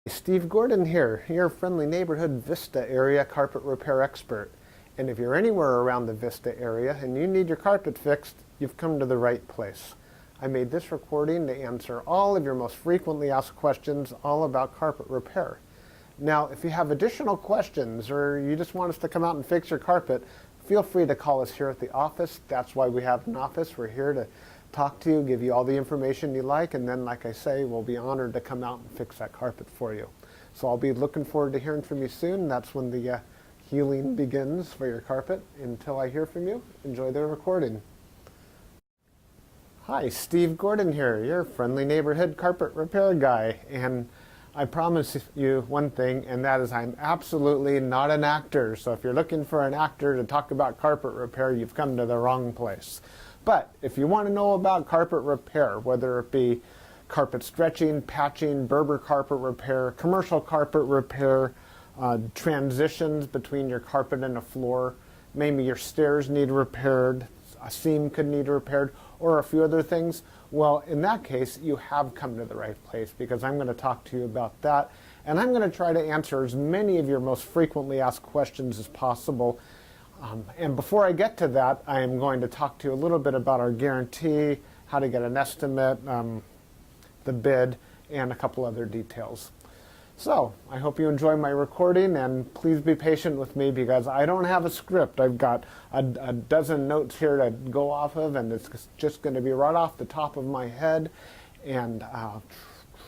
Steve Gordon here, your friendly neighborhood Vista area carpet repair expert. And if you're anywhere around the Vista area and you need your carpet fixed, you've come to the right place. I made this recording to answer all of your most frequently asked questions all about carpet repair. Now, if you have additional questions or you just want us to come out and fix your carpet, feel free to call us here at the office. That's why we have an office. We're here to talk to you, give you all the information you like, and then, like I say, we'll be honored to come out and fix that carpet for you. So I'll be looking forward to hearing from you soon. That's when the healing begins for your carpet. Until I hear from you, enjoy the recording. Hi, Steve Gordon here, your friendly neighborhood carpet repair guy. And I promise you one thing, and that is I'm absolutely not an actor. So if you're looking for an actor to talk about carpet repair, you've come to the wrong place. But if you want to know about carpet repair, whether it be carpet stretching, patching, Berber carpet repair, commercial carpet repair, transitions between your carpet and a floor, maybe your stairs need repaired, a seam could need repaired, or a few other things, well, in that case, you have come to the right place, because I'm going to talk to you about that, and I'm going to try to answer as many of your most frequently asked questions as possible. And before I get to that, I am going to talk to you a little bit about our guarantee, how to get an estimate, the bid, and a couple other details. So I hope you enjoy my recording, and please be patient with me because I don't have a script. I've got a dozen notes here to go off of, and it's just going to be right off the top of my head, and I'll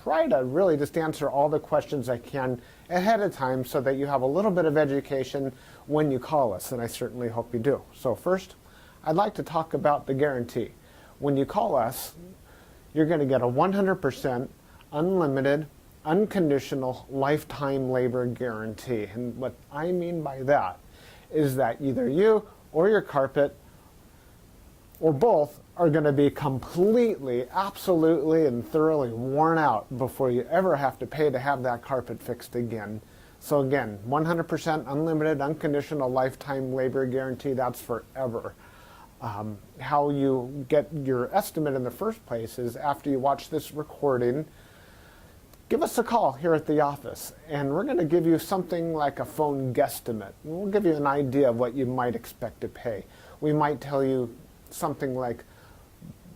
try to really just answer all the questions I can ahead of time so that you have a little bit of education when you call us, and I certainly hope you do. So first, I'd like to talk about the guarantee. When you call us, you're going to get a 100% unlimited, unconditional lifetime labor guarantee. And what I mean by that is that either you or your carpet or both are going to be completely, absolutely, and thoroughly worn out before you ever have to pay to have that carpet fixed again. So again, 100% unlimited, unconditional lifetime labor guarantee, that's forever. How you get your estimate in the first place is after you watch this recording, give us a call here at the office, and we're going to give you something like a phone guesstimate. We'll give you an idea of what you might expect to pay. We might tell you something like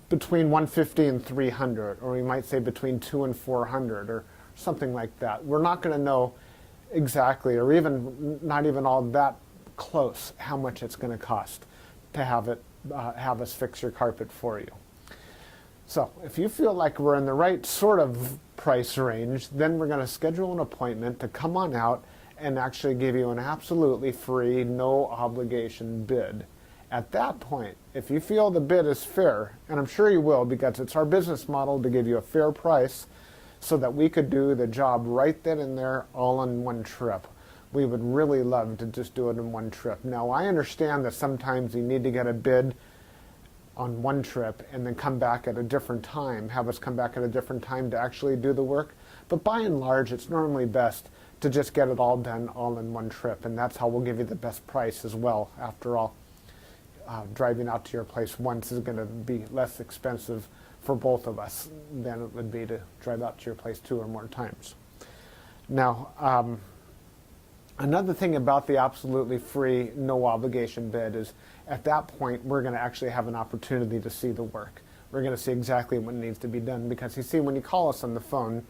between $150 and $300, or we might say between $200 and $400, or something like that. We're not going to know exactly, or even not even all that close, how much it's going to cost to have us fix your carpet for you. So if you feel like we're in the right sort of price range, then we're going to schedule an appointment to come on out and actually give you an absolutely free, no obligation bid. At that point, if you feel the bid is fair, and I'm sure you will because it's our business model to give you a fair price so that we could do the job right then and there all in one trip. We would really love to just do it in one trip. Now, I understand that sometimes you need to get a bid on one trip and then come back at a different time, have us come back at a different time to actually do the work. But by and large, it's normally best to just get it all done all in one trip, and that's how we'll give you the best price as well. After all, driving out to your place once is going to be less expensive for both of us than it would be to drive out to your place 2 or more times. Now, another thing about the absolutely free, no obligation bid is at that point we're going to actually have an opportunity to see the work. We're going to see exactly what needs to be done because you see, when you call us on the phone,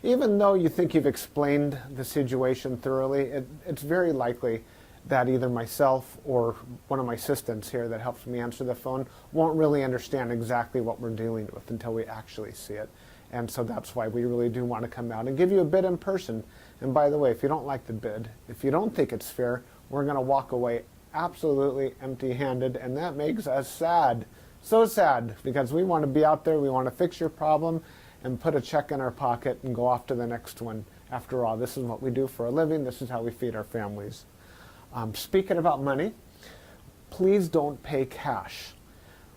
even though you think you've explained the situation thoroughly, it's very likely that either myself or one of my assistants here that helps me answer the phone won't really understand exactly what we're dealing with until we actually see it. And so that's why we really do want to come out and give you a bid in person. And by the way, if you don't like the bid, if you don't think it's fair, we're going to walk away absolutely empty-handed, and that makes us sad. So sad, because we want to be out there, we want to fix your problem and put a check in our pocket and go off to the next one. After all, this is what we do for a living. This is how we feed our families. Speaking about money, please don't pay cash.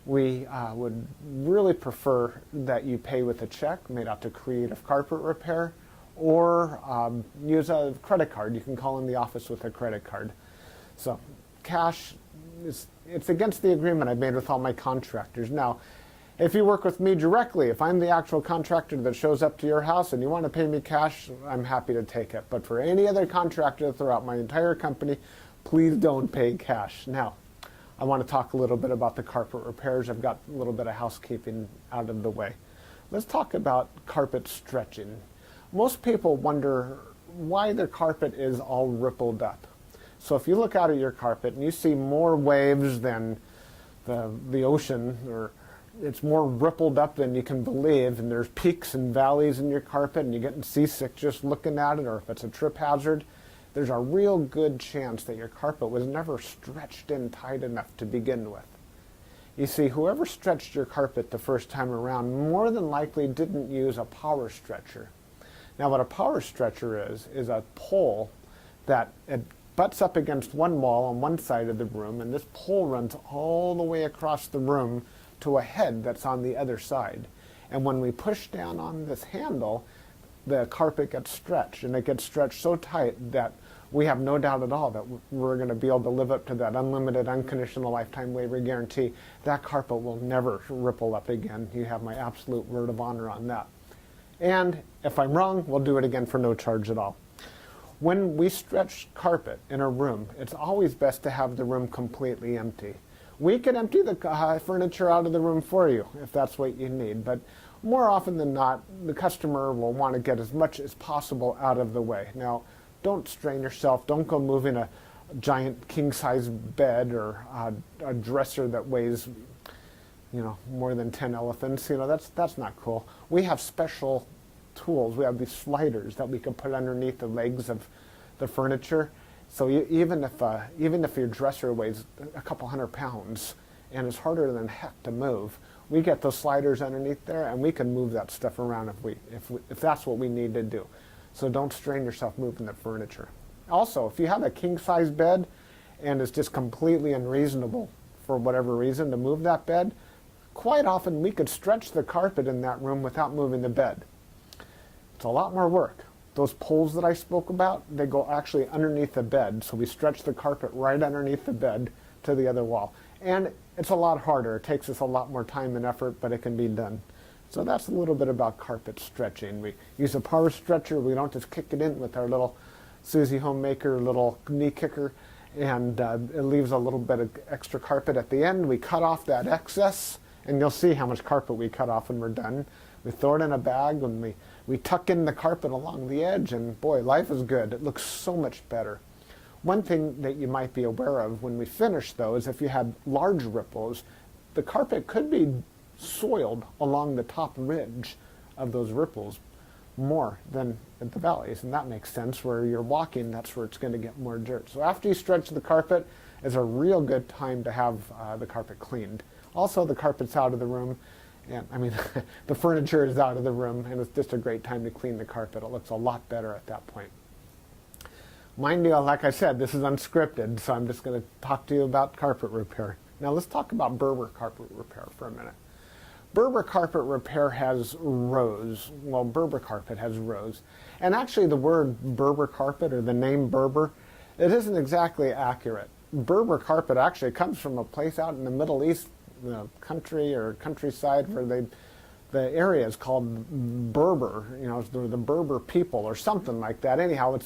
We would really prefer that you pay with a check made out to Creative Carpet Repair, or use a credit card. You can call in the office with a credit card. So cash, it's against the agreement I've made with all my contractors. Now, If you work with me directly, if I'm the actual contractor that shows up to your house and you want to pay me cash, I'm happy to take it. But for any other contractor throughout my entire company, please don't pay cash. Now, I want to talk a little bit about the carpet repairs. I've got a little bit of housekeeping out of the way. Let's talk about carpet stretching. Most people wonder why their carpet is all rippled up. So if you look out at your carpet and you see more waves than the ocean, or it's more rippled up than you can believe, and there's peaks and valleys in your carpet and you're getting seasick just looking at it, or if it's a trip hazard, there's a real good chance that your carpet was never stretched in tight enough to begin with. You see, whoever stretched your carpet the first time around more than likely didn't use a power stretcher. Now what a power stretcher is a pole that it butts up against one wall on one side of the room, and this pole runs all the way across the room to a head that's on the other side. And when we push down on this handle, the carpet gets stretched, and it gets stretched so tight that we have no doubt at all that we're going to be able to live up to that unlimited, unconditional lifetime waiver guarantee. That carpet will never ripple up again. You have my absolute word of honor on that. And if I'm wrong, we'll do it again for no charge at all. When we stretch carpet in a room, it's always best to have the room completely empty. We can empty the furniture out of the room for you if that's what you need, but more often than not, the customer will want to get as much as possible out of the way. Now, don't strain yourself. Don't go moving a giant king-size bed or a dresser that weighs, more than 10 elephants. That's not cool. We have special tools. We have these sliders that we can put underneath the legs of the furniture. So even if your dresser weighs a couple hundred pounds and it's harder than heck to move, we get those sliders underneath there and we can move that stuff around if that's what we need to do. So don't strain yourself moving the furniture. Also, if you have a king-size bed and it's just completely unreasonable for whatever reason to move that bed, quite often we could stretch the carpet in that room without moving the bed. It's a lot more work. Those poles that I spoke about, they go actually underneath the bed, so we stretch the carpet right underneath the bed to the other wall. And it's a lot harder. It takes us a lot more time and effort, but it can be done. So that's a little bit about carpet stretching. We use a power stretcher. We don't just kick it in with our little Susie Homemaker little knee kicker, and it leaves a little bit of extra carpet at the end. We cut off that excess, and you'll see how much carpet we cut off when we're done. We throw it in a bag, and we tuck in the carpet along the edge, and boy, life is good. It looks so much better. One thing that you might be aware of when we finish, though, is if you had large ripples, the carpet could be soiled along the top ridge of those ripples more than at the valleys, and that makes sense. Where you're walking, that's where it's going to get more dirt. So after you stretch the carpet is a real good time to have the carpet cleaned. Also, the carpet's out of the room, and the furniture is out of the room, and it's just a great time to clean the carpet. It looks a lot better at that point. Mind you, like I said, this is unscripted, so I'm just going to talk to you about carpet repair. Now let's talk about Berber carpet repair for a minute. Berber carpet repair has rows. Well, Berber carpet has rows. And actually the word Berber carpet, or the name Berber, it isn't exactly accurate. Berber carpet actually comes from a place out in the Middle East, country or countryside, where the area is called Berber, the Berber people or something like that. Anyhow,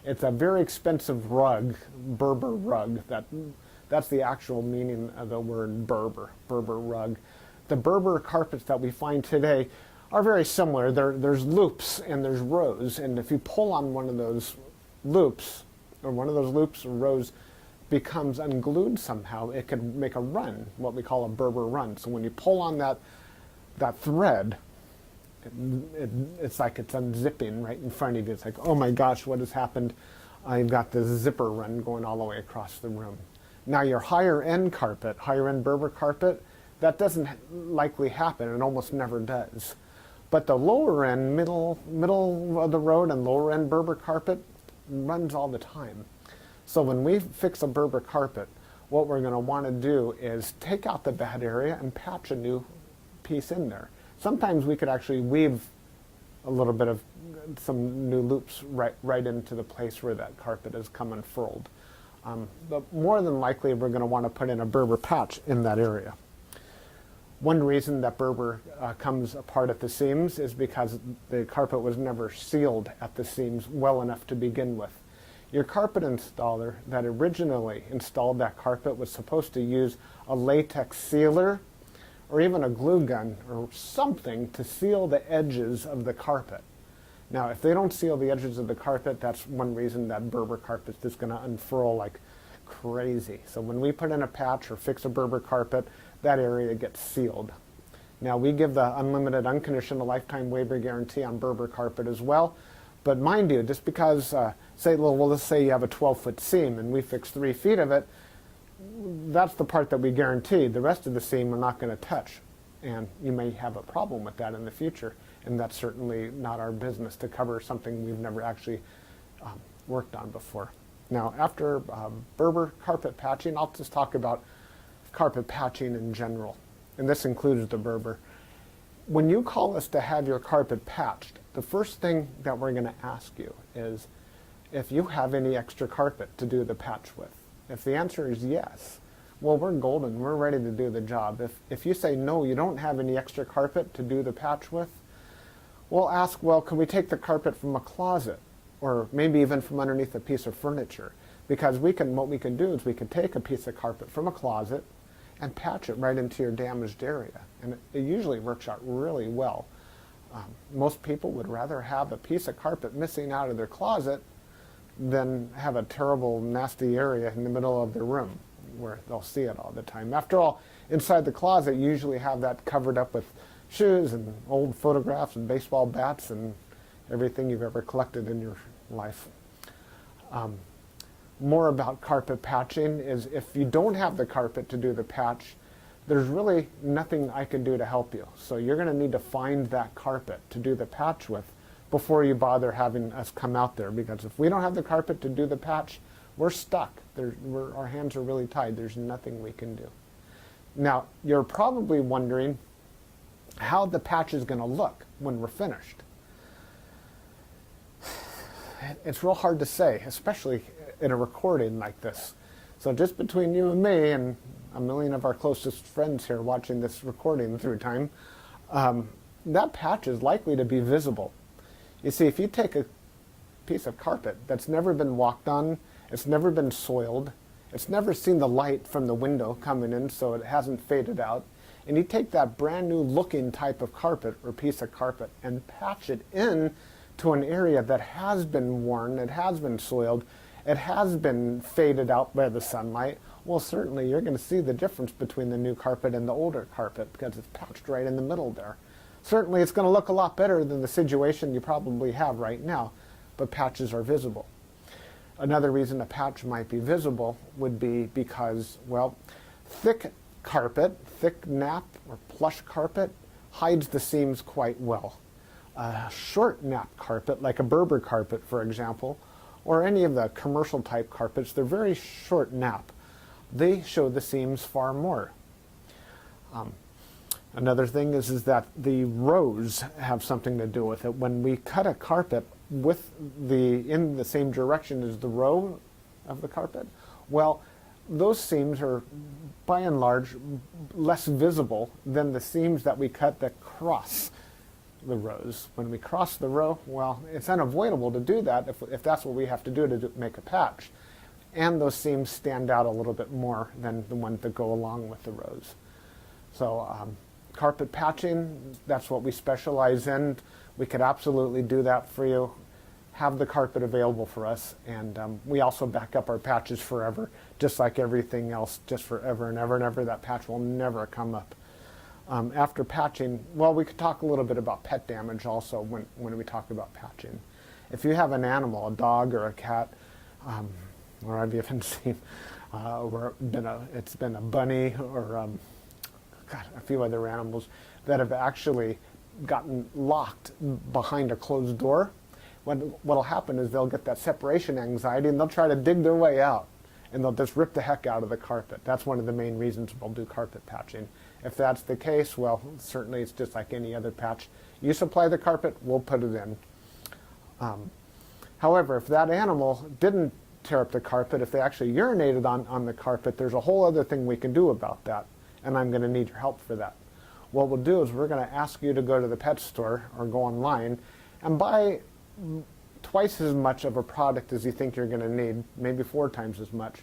it's a very expensive rug, Berber rug. That's the actual meaning of the word Berber rug. The Berber carpets that we find today are very similar. There's loops and there's rows, and if you pull on one of those loops, or rows becomes unglued somehow, it could make a run, what we call a Berber run. So when you pull on that thread, it's like it's unzipping right in front of you. It's like, oh my gosh, what has happened? I've got this zipper run going all the way across the room. Now your higher end Berber carpet, that doesn't likely happen. It almost never does. But the lower end, middle of the road and lower end Berber carpet runs all the time. So when we fix a Berber carpet, what we're going to want to do is take out the bad area and patch a new piece in there. Sometimes we could actually weave a little bit of some new loops right into the place where that carpet has come unfurled. But more than likely, we're going to want to put in a Berber patch in that area. One reason that Berber comes apart at the seams is because the carpet was never sealed at the seams well enough to begin with. Your carpet installer that originally installed that carpet was supposed to use a latex sealer or even a glue gun or something to seal the edges of the carpet. Now, if they don't seal the edges of the carpet, that's one reason that Berber carpet is going to unfurl like crazy. So when we put in a patch or fix a Berber carpet, that area gets sealed. Now, we give the unlimited, unconditional lifetime waiver guarantee on Berber carpet as well. But mind you, just because, let's say you have a 12-foot seam and we fix 3 feet of it, that's the part that we guarantee. The rest of the seam we're not going to touch. And you may have a problem with that in the future. And that's certainly not our business to cover something we've never actually worked on before. Now, after Berber carpet patching, I'll just talk about carpet patching in general. And this includes the Berber. When you call us to have your carpet patched, the first thing that we're going to ask you is if you have any extra carpet to do the patch with. If the answer is yes, well, we're golden. We're ready to do the job. If you say no, you don't have any extra carpet to do the patch with, we'll ask, well, can we take the carpet from a closet or maybe even from underneath a piece of furniture? Because what we can do is we can take a piece of carpet from a closet and patch it right into your damaged area. And it usually works out really well. Most people would rather have a piece of carpet missing out of their closet than have a terrible, nasty area in the middle of their room where they'll see it all the time. After all, inside the closet, you usually have that covered up with shoes and old photographs and baseball bats and everything you've ever collected in your life. More about carpet patching is if you don't have the carpet to do the patch, there's really nothing I can do to help you. So you're going to need to find that carpet to do the patch with before you bother having us come out there, because if we don't have the carpet to do the patch, we're stuck. Our hands are really tied. There's nothing we can do. Now, you're probably wondering how the patch is going to look when we're finished. It's real hard to say, especially in a recording like this. So just between you and me and a million of our closest friends here watching this recording through time, that patch is likely to be visible. You see, if you take a piece of carpet that's never been walked on, it's never been soiled, it's never seen the light from the window coming in so it hasn't faded out, and you take that brand new looking type of carpet or piece of carpet and patch it in to an area that has been worn, it has been soiled, it has been faded out by the sunlight, well, certainly you're going to see the difference between the new carpet and the older carpet because it's patched right in the middle there. Certainly it's going to look a lot better than the situation you probably have right now, but patches are visible. Another reason a patch might be visible would be because, well, thick carpet, thick nap or plush carpet hides the seams quite well. A short nap carpet, like a Berber carpet, for example, or any of the commercial type carpets, they're very short nap. They show the seams far more. Another thing is that the rows have something to do with it. When we cut a carpet in the same direction as the row of the carpet, well, those seams are by and large less visible than the seams that we cut that cross the rows. When we cross the row, well, it's unavoidable to do that if that's what we have to do to make a patch. And those seams stand out a little bit more than the ones that go along with the rows. So carpet patching, that's what we specialize in. We could absolutely do that for you. Have the carpet available for us, and we also back up our patches forever, just like everything else, just forever and ever and ever. That patch will never come up. After patching, well, we could talk a little bit about pet damage also when we talk about patching. If you have an animal, a dog or a cat, or I've even seen where it's been a bunny or a few other animals that have actually gotten locked behind a closed door. What'll happen is they'll get that separation anxiety and they'll try to dig their way out and they'll just rip the heck out of the carpet. That's one of the main reasons we'll do carpet patching. If that's the case, well, certainly it's just like any other patch. You supply the carpet, we'll put it in. However, if that animal didn't tear up the carpet, if they actually urinated on the carpet, there's a whole other thing we can do about that, and I'm going to need your help for that. what we'll do is we're going to ask you to go to the pet store or go online and buy twice as much of a product as you think you're going to need, maybe 4 times as much,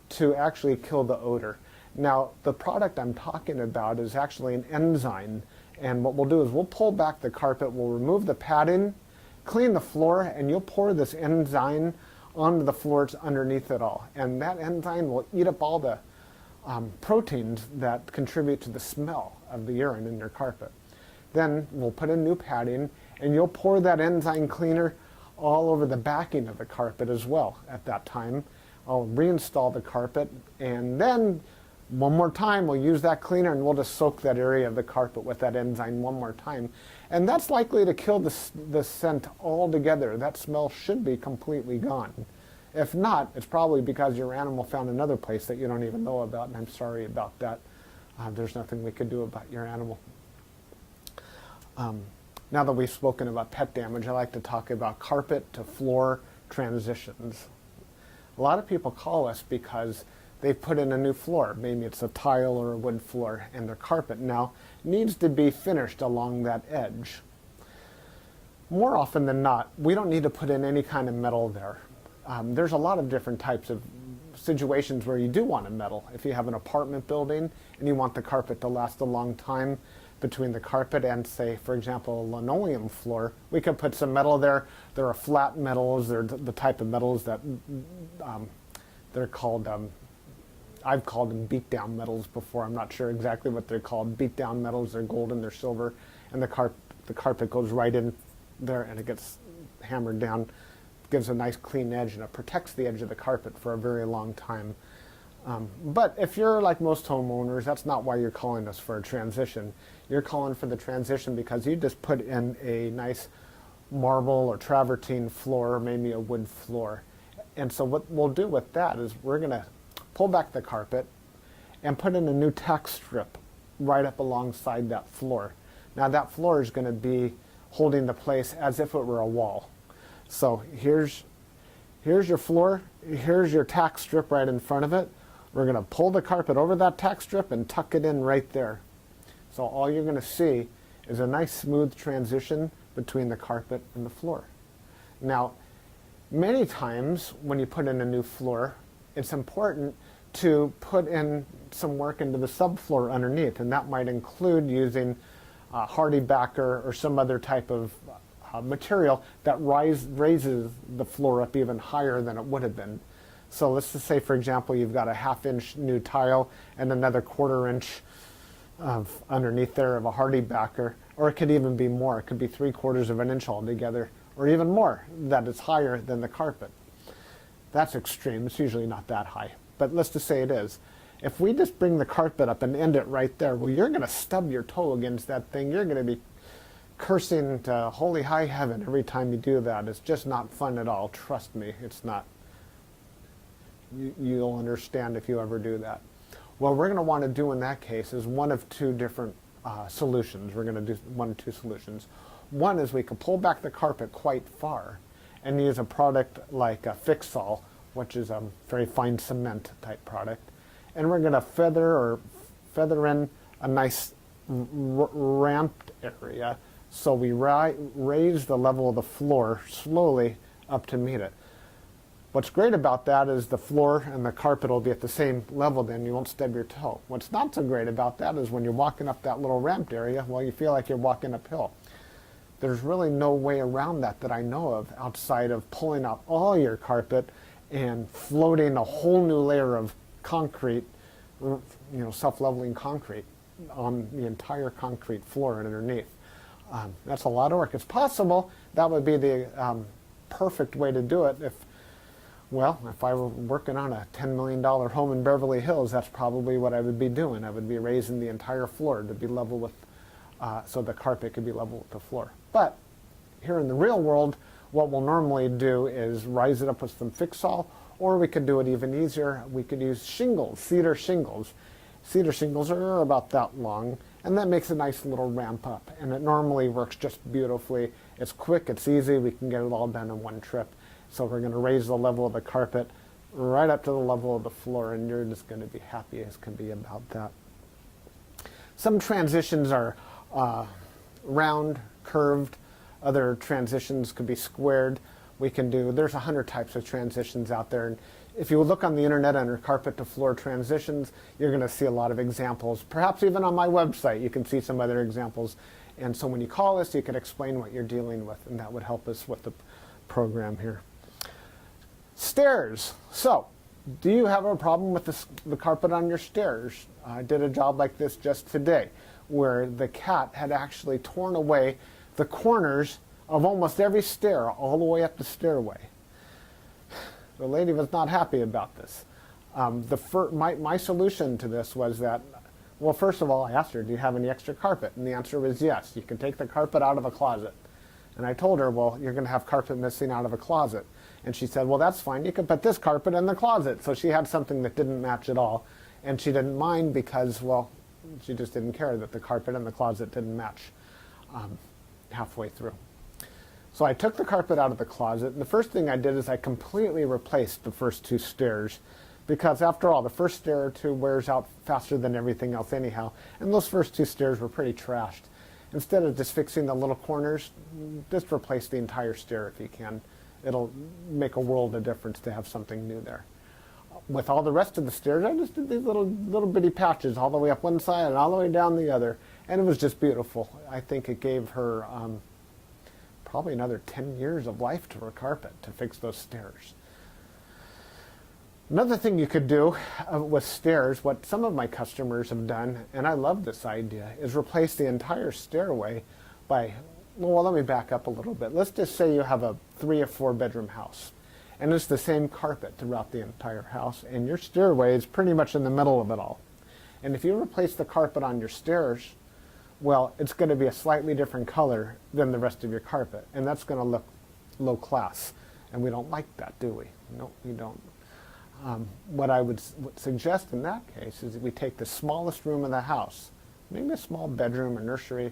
to actually kill the odor. Now, the product I'm talking about is actually an enzyme, and what we'll do is we'll pull back the carpet, we'll remove the padding, clean the floor, and you'll pour this enzyme onto the floors underneath it all. And that enzyme will eat up all the proteins that contribute to the smell of the urine in your carpet. Then we'll put in new padding, and you'll pour that enzyme cleaner all over the backing of the carpet as well at that time. I'll reinstall the carpet, and then one more time we'll use that cleaner and we'll just soak that area of the carpet with that enzyme one more time. And that's likely to kill the scent altogether. That smell should be completely gone. If not, it's probably because your animal found another place that you don't even know about, and I'm sorry about that. There's nothing we could do about your animal. Now that we've spoken about pet damage, I like to talk about carpet to floor transitions. A lot of people call us because they've put in a new floor. Maybe it's a tile or a wood floor, and their carpet now needs to be finished along that edge. More often than not, we don't need to put in any kind of metal there. There's a lot of different types of situations where you do want a metal. If you have an apartment building and you want the carpet to last a long time between the carpet and, say, for example, a linoleum floor, we could put some metal there. There are flat metals. They're the type of metals that they're called, I've called them beat-down metals before. I'm not sure exactly what they're called. Beat-down metals, they're golden, they're silver, and the carpet goes right in there and it gets hammered down. Gives a nice clean edge, and it protects the edge of the carpet for a very long time. But if you're like most homeowners, that's not why you're calling us for a transition. You're calling for the transition because you just put in a nice marble or travertine floor, or maybe a wood floor. And so what we'll do with that is we're going to pull back the carpet and put in a new tack strip right up alongside that floor. Now that floor is going to be holding the place as if it were a wall. So here's your floor, here's your tack strip right in front of it. We're going to pull the carpet over that tack strip and tuck it in right there. So all you're going to see is a nice smooth transition between the carpet and the floor. Now, many times when you put in a new floor, it's important to put in some work into the subfloor underneath, and that might include using hardy backer or some other type of material that raises the floor up even higher than it would have been. So let's just say, for example, you've got a 1/2 inch new tile and another 1/4 inch of underneath there of a hardy backer, or it could even be more. It could be 3/4 of an inch altogether, or even more, that is higher than the carpet. That's extreme. It's usually not that high, but let's just say it is. If we just bring the carpet up and end it right there, well, you're going to stub your toe against that thing. You're going to be cursing to holy high heaven every time you do that. It's just not fun at all. Trust me, it's not. You'll understand if you ever do that. What we're going to want to do in that case is one of 2 different solutions. We're going to do 1 of 2 solutions. One is we can pull back the carpet quite far and use a product like a Fix-All, which is a very fine cement type product. And we're going to feather in a nice ramped area, so we raise the level of the floor slowly up to meet it. What's great about that is the floor and the carpet will be at the same level, then you won't stub your toe. What's not so great about that is when you're walking up that little ramped area, well, you feel like you're walking uphill. There's really no way around that I know of outside of pulling out all your carpet and floating a whole new layer of concrete, self-leveling concrete on the entire concrete floor and underneath. That's a lot of work. It's possible that would be the perfect way to do it if I were working on a $10 million home in Beverly Hills, that's probably what I would be doing. I would be raising the entire floor to be level with, so the carpet could be level with the floor. But here in the real world, what we'll normally do is rise it up with some Fix-All, or we could do it even easier. We could use shingles, cedar shingles. Cedar shingles are about that long, and that makes a nice little ramp up, and it normally works just beautifully. It's quick, it's easy, we can get it all done in one trip. So we're going to raise the level of the carpet right up to the level of the floor, and you're just going to be happy as can be about that. Some transitions are round, curved. Other transitions could be squared. There's 100 types of transitions out there. And if you look on the internet under carpet to floor transitions, you're going to see a lot of examples. Perhaps even on my website, you can see some other examples. And so when you call us, you can explain what you're dealing with, and that would help us with the program here. Stairs. So, do you have a problem with the carpet on your stairs? I did a job like this just today, where the cat had actually torn away the corners of almost every stair all the way up the stairway. The lady was not happy about this. My solution to this was that, well, first of all, I asked her, do you have any extra carpet? And the answer was yes. You can take the carpet out of a closet. And I told her, well, you're going to have carpet missing out of a closet. And she said, well, that's fine. You can put this carpet in the closet. So she had something that didn't match at all. And she didn't mind because, well, she just didn't care that the carpet in the closet didn't match halfway through. So I took the carpet out of the closet, and the first thing I did is I completely replaced the first two stairs, because after all, the first stair or two wears out faster than everything else anyhow, and those first two stairs were pretty trashed. Instead of just fixing the little corners, just replace the entire stair if you can. It'll make a world of difference to have something new there. With all the rest of the stairs, I just did these little bitty patches all the way up one side and all the way down the other, and it was just beautiful. I think it gave her probably another 10 years of life to her carpet to fix those stairs. Another thing you could do with stairs, what some of my customers have done, and I love this idea, is replace the entire stairway by, well, let me back up a little bit. Let's just say you have a 3 or 4 bedroom house, and it's the same carpet throughout the entire house, and your stairway is pretty much in the middle of it all. And if you replace the carpet on your stairs, well, it's going to be a slightly different color than the rest of your carpet, and that's going to look low class, and we don't like that, do we? No, we don't. What I would suggest in that case is that we take the smallest room in the house, maybe a small bedroom or nursery,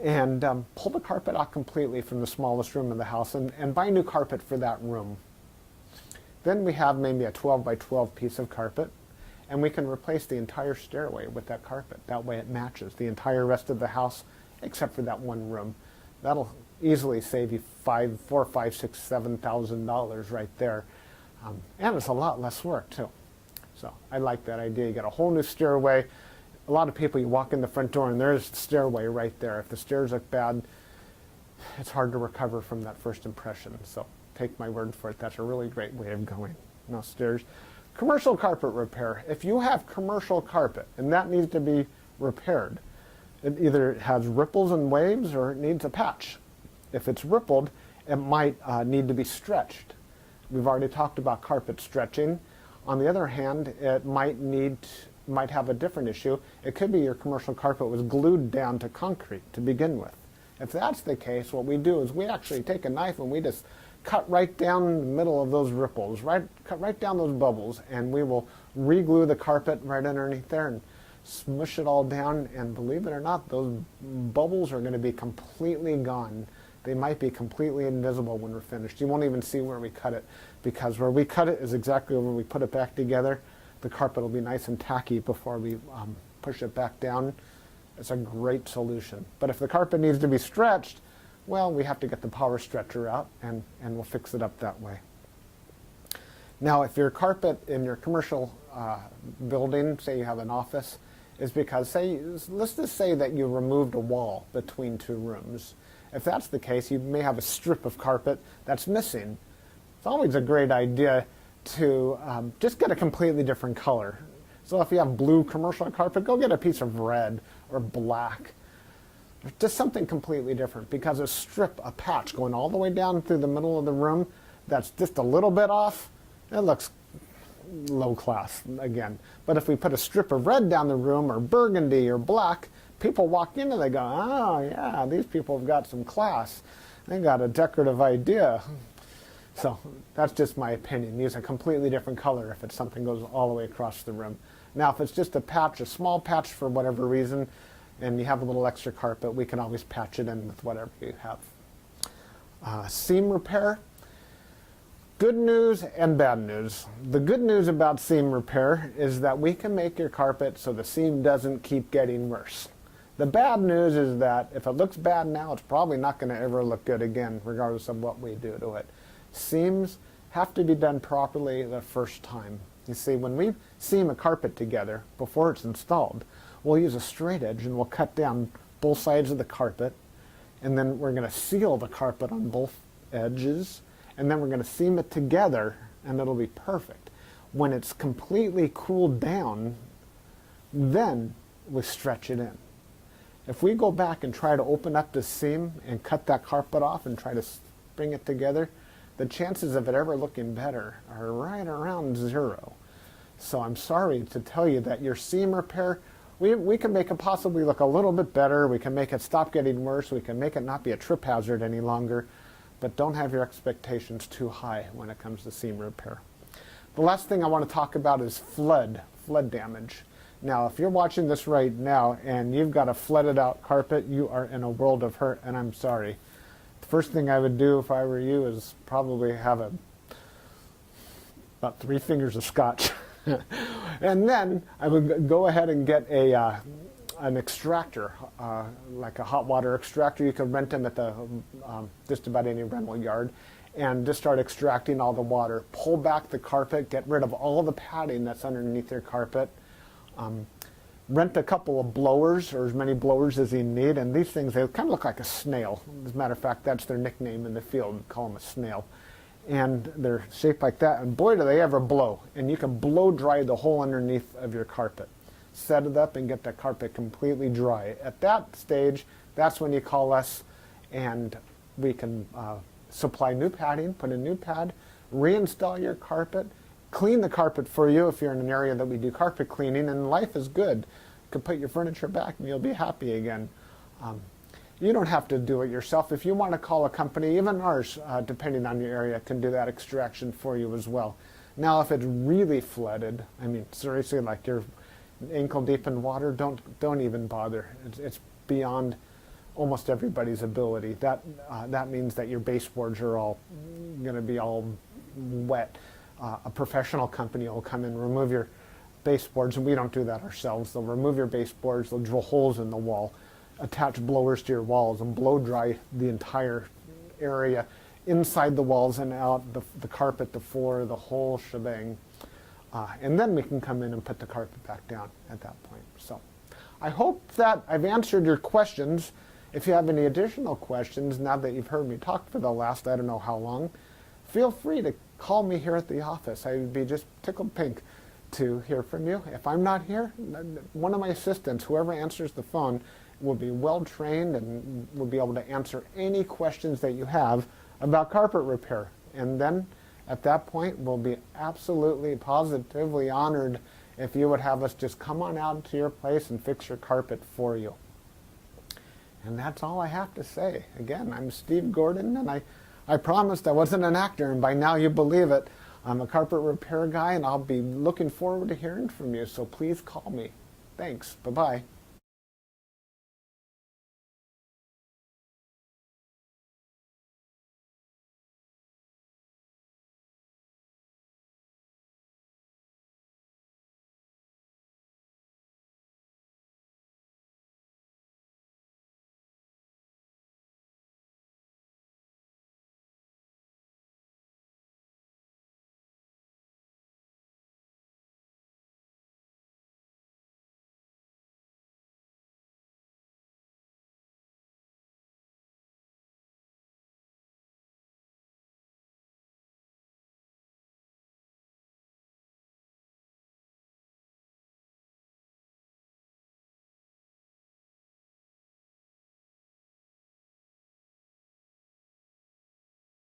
and pull the carpet out completely from the smallest room in the house and buy new carpet for that room. Then we have maybe a 12 by 12 piece of carpet, and we can replace the entire stairway with that carpet. That way it matches the entire rest of the house except for that one room. That'll easily save you $4,000, $5,000, $6,000, $7,000 right there. And it's a lot less work too. So I like that idea. You get a whole new stairway. A lot of people, you walk in the front door and there's the stairway right there. If the stairs look bad, it's hard to recover from that first impression. So take my word for it. That's a really great way of going. No stairs. Commercial carpet repair. If you have commercial carpet and that needs to be repaired, it either has ripples and waves or it needs a patch. If it's rippled, it might need to be stretched. We've already talked about carpet stretching. On the other hand, it might have a different issue. It could be your commercial carpet was glued down to concrete to begin with. If that's the case, what we do is we actually take a knife and we just cut right down the middle of those ripples, cut right down those bubbles, and we will re-glue the carpet right underneath there and smush it all down, and believe it or not, those bubbles are going to be completely gone. They might be completely invisible when we're finished. You won't even see where we cut it, because where we cut it is exactly where we put it back together. The carpet will be nice and tacky before we push it back down. It's a great solution. But if the carpet needs to be stretched, well, we have to get the power stretcher out, and we'll fix it up that way. Now, if your carpet in your commercial building, say you have an office, is because, let's just say that you removed a wall between two rooms. If that's the case, you may have a strip of carpet that's missing. It's always a great idea to just get a completely different color. So if you have blue commercial carpet, go get a piece of red or black. Just something completely different, because a patch going all the way down through the middle of the room that's just a little bit off, it looks low class again. But if we put a strip of red down the room, or burgundy or black, people walk in and they go, oh yeah, these people have got some class. They got a decorative idea. So that's just my opinion. Use a completely different color if it's something goes all the way across the room. Now if it's just a patch, a small patch for whatever reason, and you have a little extra carpet, we can always patch it in with whatever you have. Seam repair. Good news and bad news. The good news about seam repair is that we can make your carpet so the seam doesn't keep getting worse. The bad news is that if it looks bad now, it's probably not going to ever look good again, regardless of what we do to it. Seams have to be done properly the first time. You see, when we seam a carpet together before it's installed, we'll use a straight edge and we'll cut down both sides of the carpet, and then we're going to seal the carpet on both edges, and then we're going to seam it together, and it'll be perfect. When it's completely cooled down, then we stretch it in. If we go back and try to open up the seam and cut that carpet off and try to bring it together, the chances of it ever looking better are right around 0. So I'm sorry to tell you that your seam repair, we can make it possibly look a little bit better. We can make it stop getting worse. We can make it not be a trip hazard any longer. But don't have your expectations too high when it comes to seam repair. The last thing I want to talk about is flood damage. Now, if you're watching this right now and you've got a flooded out carpet, you are in a world of hurt, and I'm sorry. The first thing I would do if I were you is probably have about 3 fingers of scotch. And then I would go ahead and get an extractor, like a hot water extractor. You can rent them at the just about any rental yard, and just start extracting all the water. Pull back the carpet, get rid of all the padding that's underneath your carpet. Rent a couple of blowers, or as many blowers as you need, and these things, they kind of look like a snail. As a matter of fact, that's their nickname in the field. We call them a snail. And they're shaped like that, and boy do they ever blow. And you can blow dry the whole underneath of your carpet. Set it up and get the carpet completely dry. At that stage, that's when you call us, and we can supply new padding, put a new pad, reinstall your carpet, clean the carpet for you if you're in an area that we do carpet cleaning, and life is good. You can put your furniture back and you'll be happy again. You don't have to do it yourself. If you want to call a company, even ours, depending on your area, can do that extraction for you as well. Now, if it's really flooded, I mean, seriously, like you're ankle deep in water, don't even bother. It's beyond almost everybody's ability. That means that your baseboards are all going to be all wet. A professional company will come and remove your baseboards, and we don't do that ourselves. They'll remove your baseboards, they'll drill holes in the wall, attach blowers to your walls, and blow dry the entire area, inside the walls and out, the carpet, the floor, the whole shebang. And then we can come in and put the carpet back down at that point. So I hope that I've answered your questions. If you have any additional questions, now that you've heard me talk for the last I don't know how long, feel free to call me here at the office. I would be just tickled pink to hear from you. If I'm not here, one of my assistants, whoever answers the phone, will be well trained and will be able to answer any questions that you have about carpet repair. And then at that point, we'll be absolutely positively honored if you would have us just come on out to your place and fix your carpet for you. And that's all I have to say. Again, I'm Steve Gordon, and I promised I wasn't an actor, and by now you believe it. I'm a carpet repair guy, and I'll be looking forward to hearing from you, so please call me. Thanks. Bye-bye.